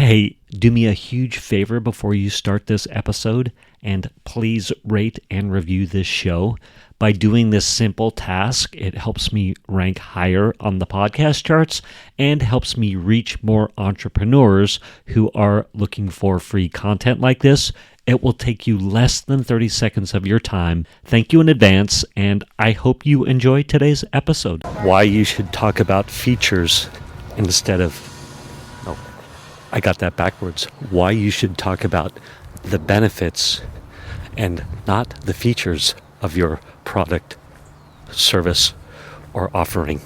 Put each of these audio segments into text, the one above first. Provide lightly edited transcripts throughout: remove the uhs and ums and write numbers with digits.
Hey, do me a huge favor before you start this episode, and please rate and review this show. By doing this simple task, it helps me rank higher on the podcast charts and helps me reach more entrepreneurs who are looking for free content like this. It will take you less than 30 seconds of your time. Thank you in advance, and I hope you enjoy today's episode. Why you should talk about features instead of... I got that backwards. Why you should talk about the benefits and not the features of your product, service, or offering.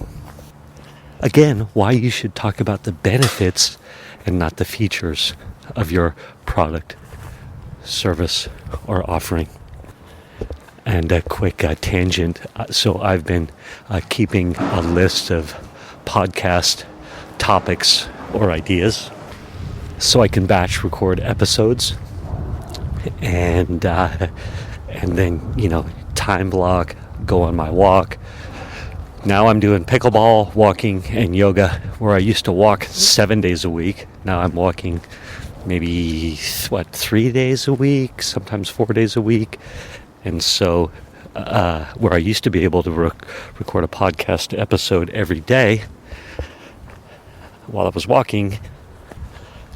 Again, why you should talk about the benefits and not the features of your product, service, or offering. And a quick tangent. So I've been keeping a list of podcast topics or ideas, so I can batch record episodes and then, time block, go on my walk. Now I'm doing pickleball, walking, and yoga, where I used to walk 7 days a week. Now I'm walking maybe, 3 days a week, sometimes 4 days a week. And so where I used to be able to record a podcast episode every day while I was walking,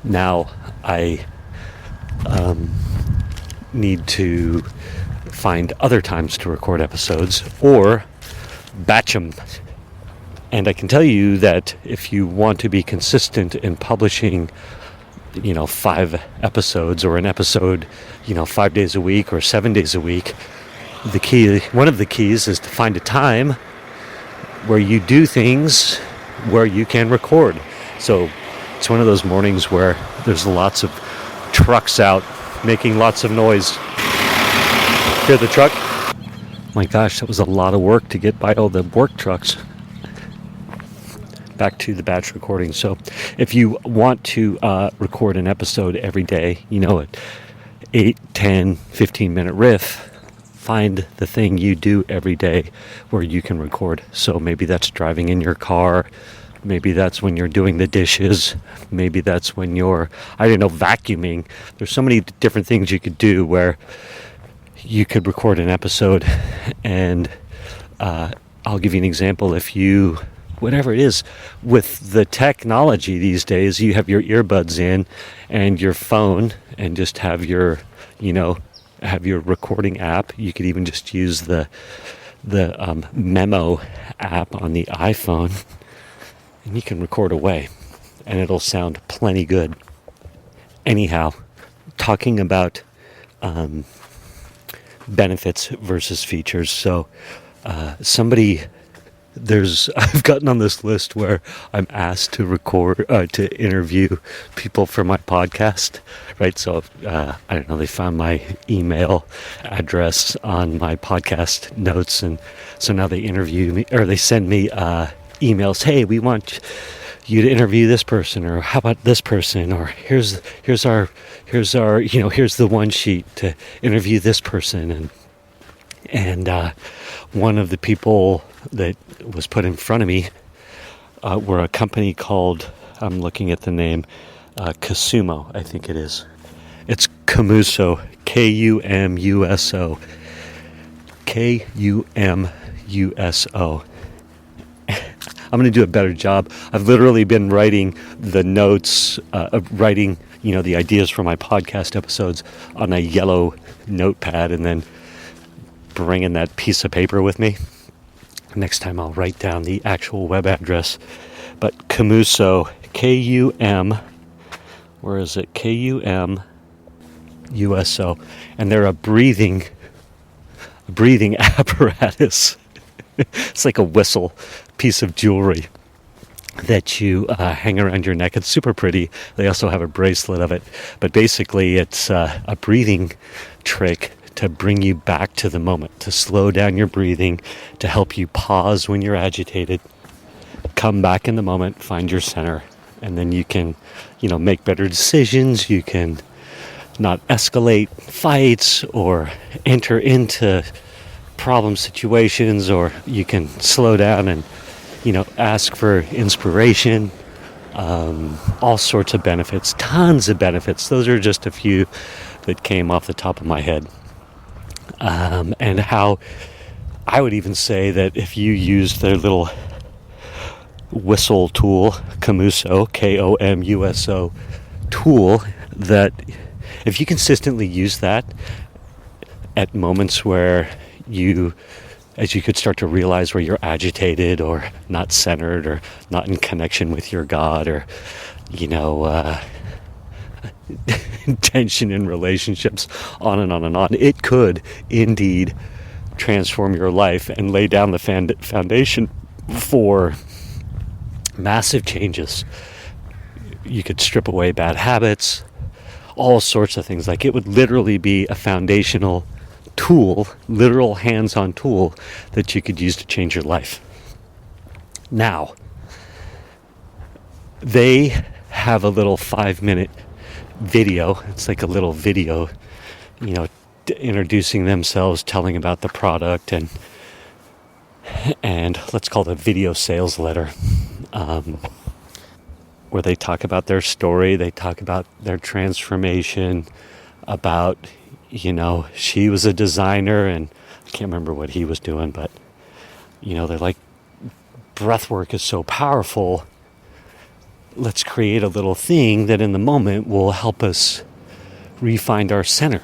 now I need to find other times to record episodes or batch them. And I can tell you that if you want to be consistent in publishing, 5 episodes or an episode, 5 days a week or 7 days a week, one of the keys is to find a time where you do things where you can record. So it's one of those mornings where there's lots of trucks out making lots of noise. Hear the truck? My gosh, that was a lot of work to get by all the work trucks. Back to the batch recording. So if you want to record an episode every day, an 8, 10, 15-minute riff, find the thing you do every day where you can record. So maybe that's driving in your car. Maybe that's when you're doing the dishes. Maybe that's when you're, vacuuming. There's so many different things you could do where you could record an episode. And I'll give you an example. Whatever it is, with the technology these days, you have your earbuds in and your phone and just have your recording app. You could even just use the memo app on the iPhone. And you can record away, and it'll sound plenty good. Anyhow, talking about benefits versus features. So I've gotten on this list where I'm asked to interview people for my podcast, right? So, they found my email address on my podcast notes, and so now they interview me, or they send me emails. Hey, we want you to interview this person, or how about this person, or here's the one sheet to interview this person, and one of the people that was put in front of me were a company called, I'm looking at the name, Kasumo, I think it is. It's Kumuso, Kumuso, Kumuso. I'm going to do a better job. I've literally been writing the notes, the ideas for my podcast episodes on a yellow notepad and then bringing that piece of paper with me. Next time I'll write down the actual web address. But Kumuso, where is it? Kumuso. And they're a breathing apparatus. It's like a whistle piece of jewelry that you hang around your neck. It's super pretty. They also have a bracelet of it. But basically, it's a breathing trick to bring you back to the moment, to slow down your breathing, to help you pause when you're agitated, come back in the moment, find your center, and then you can, make better decisions. You can not escalate fights or enter into problem situations, or you can slow down and ask for inspiration. all sorts of benefits, tons of benefits. Those are just a few that came off the top of my head. And how I would even say that if you use their little whistle tool, Komuso, Komuso tool, that if you consistently use that at moments where as you could start to realize where you're agitated or not centered or not in connection with your God, or, tension in relationships, on and on and on, it could indeed transform your life and lay down the foundation for massive changes. You could strip away bad habits, all sorts of things. Like, it would literally be a foundational tool, literal hands-on tool that you could use to change your life. Now, they have a little 5-minute video. It's like a little video, introducing themselves, telling about the product, and let's call it a video sales letter, where they talk about their story, they talk about their transformation, about, she was a designer, and I can't remember what he was doing, but, they're like, breath work is so powerful. Let's create a little thing that in the moment will help us re-find our center.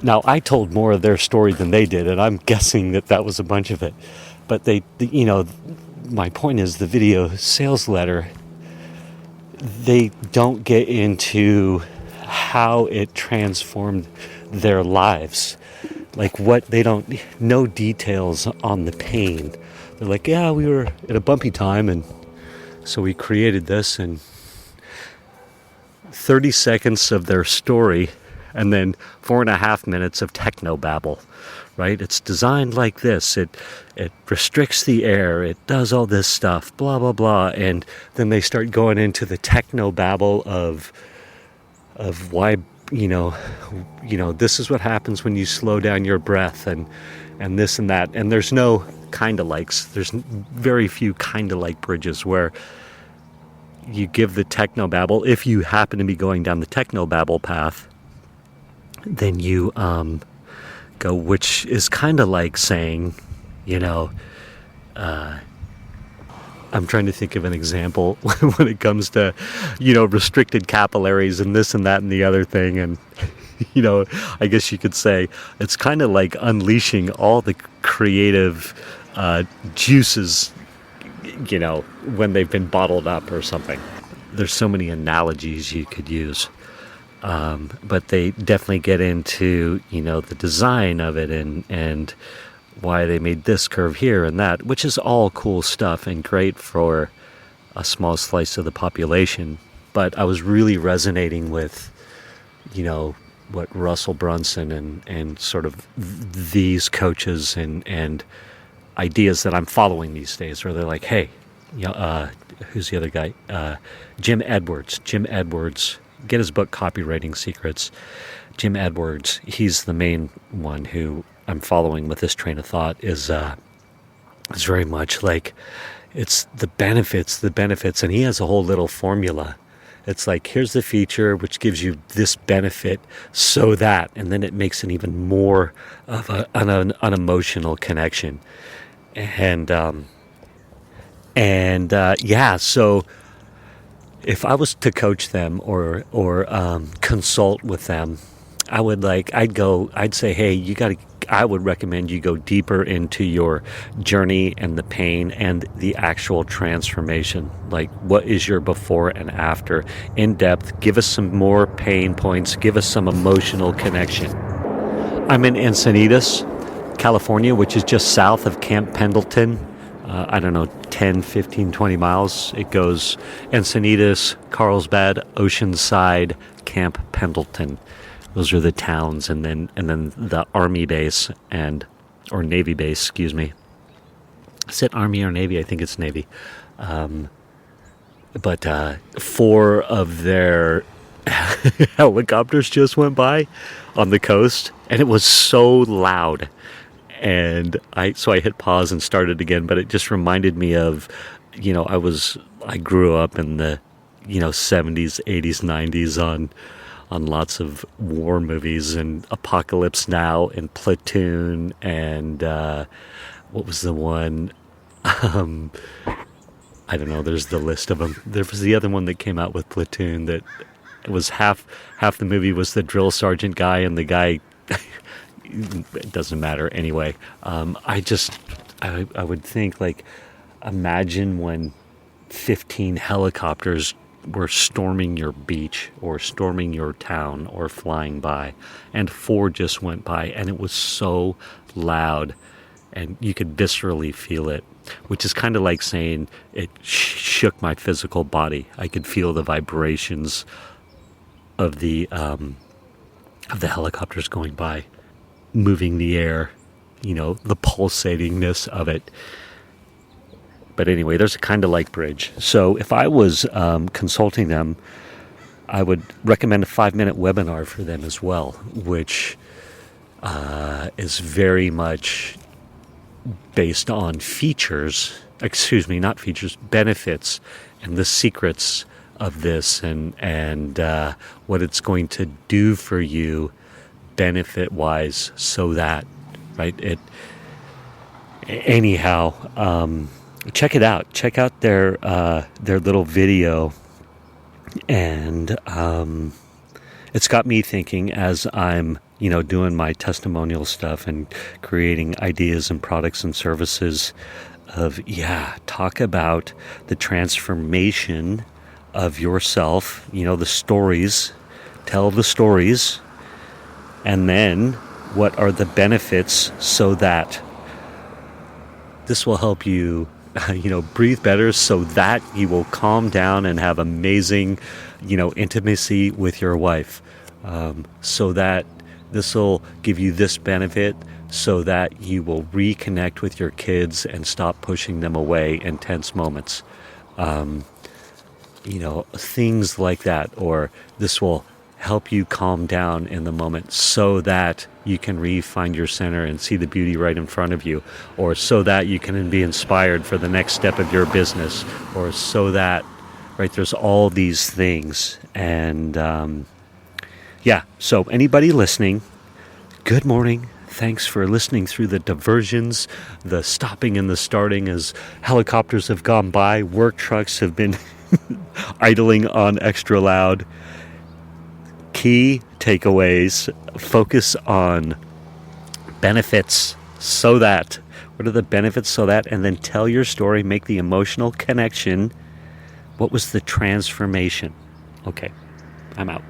Now, I told more of their story than they did, and I'm guessing that was a bunch of it. But my point is, the video sales letter, they don't get into how it transformed their lives. Like, no details on the pain. They're like, yeah, we were at a bumpy time, and so we created this, and 30 seconds of their story, and then 4.5 minutes of technobabble, right? It's designed like this. It restricts the air. It does all this stuff, blah, blah, blah. And then they start going into the technobabble of why, this is what happens when you slow down your breath, and this and that. And there's no kind of likes. There's very few kind of like bridges where you give the technobabble. If you happen to be going down the technobabble path, then you go, which is kind of like saying, I'm trying to think of an example when it comes to, restricted capillaries and this and that and the other thing. And, I guess you could say it's kind of like unleashing all the creative juices, when they've been bottled up or something. There's so many analogies you could use. But they definitely get into, the design of it and why they made this curve here and that, which is all cool stuff and great for a small slice of the population. But I was really resonating with, what Russell Brunson and sort of these coaches and ideas that I'm following these days, where they're like, hey, who's the other guy? Jim Edwards. Get his book, Copywriting Secrets. Jim Edwards, he's the main one who I'm following with this train of thought, is very much like, it's the benefits, and he has a whole little formula. It's like, here's the feature which gives you this benefit, so that, and then it makes an even more of an emotional connection. So if I was to coach them or consult with them, I'd say, hey, I would recommend you go deeper into your journey and the pain and the actual transformation. Like, what is your before and after? In depth, give us some more pain points, give us some emotional connection. I'm in Encinitas, California, which is just south of Camp Pendleton. 10, 15, 20 miles. It goes Encinitas, Carlsbad, Oceanside, Camp Pendleton. Those are the towns, and then the Army base or Navy base, excuse me. Is it Army or Navy? I think it's Navy. But 4 of their helicopters just went by on the coast, and it was so loud. And I hit pause and started again, but it just reminded me of, I was I grew up in the 70s, 80s, 90s on lots of war movies and Apocalypse Now and Platoon and what was the one? I don't know. There's the list of them. There was the other one that came out with Platoon that was half the movie was the drill sergeant guy, and the guy it doesn't matter anyway. I would think, like, imagine when 15 helicopters were storming your beach or storming your town or flying by, and 4 just went by, and it was so loud and you could viscerally feel it, which is kind of like saying it shook my physical body. I could feel the vibrations of the helicopters going by, moving the air, the pulsatingness of it. But anyway, there's a kind of like bridge. So if I was consulting them, I would recommend a 5-minute webinar for them as well, which is very much based on benefits and the secrets of this and what it's going to do for you benefit-wise, so that, right? Anyhow, check it out. Check out their little video, and it's got me thinking as I'm doing my testimonial stuff and creating ideas and products and services of, talk about the transformation of yourself, the stories, tell the stories, and then what are the benefits, so that this will help you, breathe better, so that you will calm down and have amazing, intimacy with your wife, so that this will give you this benefit, so that you will reconnect with your kids and stop pushing them away in tense moments. Things like that. Or this will help you calm down in the moment, so that you can find your center and see the beauty right in front of you, or so that you can be inspired for the next step of your business, or so that, right, there's all these things. And so anybody listening, good morning. Thanks for listening through the diversions, the stopping and the starting as helicopters have gone by, work trucks have been idling on extra loud. Key takeaways: focus on benefits, so that, what are the benefits, so that, and then tell your story, make the emotional connection. What was the transformation? Okay, I'm out.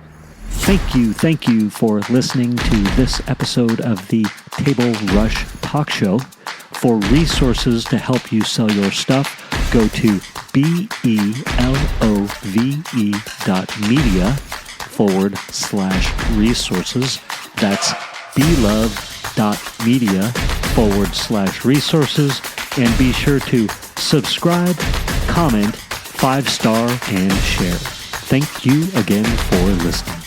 Thank you for listening to this episode of the Table Rush Talk Show. For resources to help you sell your stuff, go to belove.media/resources. That's belove.media/resources. And be sure to subscribe, comment, 5-star, and share. Thank you again for listening.